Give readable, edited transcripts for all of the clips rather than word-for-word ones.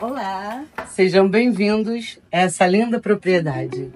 Olá, sejam bem-vindos a essa linda propriedade.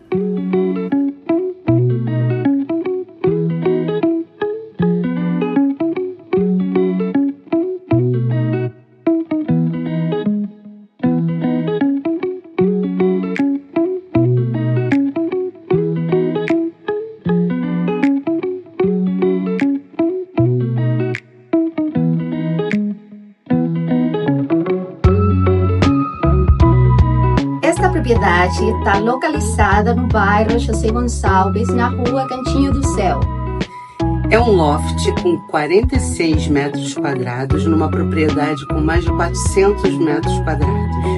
Esta propriedade está localizada no bairro José Gonçalves, na rua Cantinho do Céu. É um loft com 46 metros quadrados, numa propriedade com mais de 400 metros quadrados.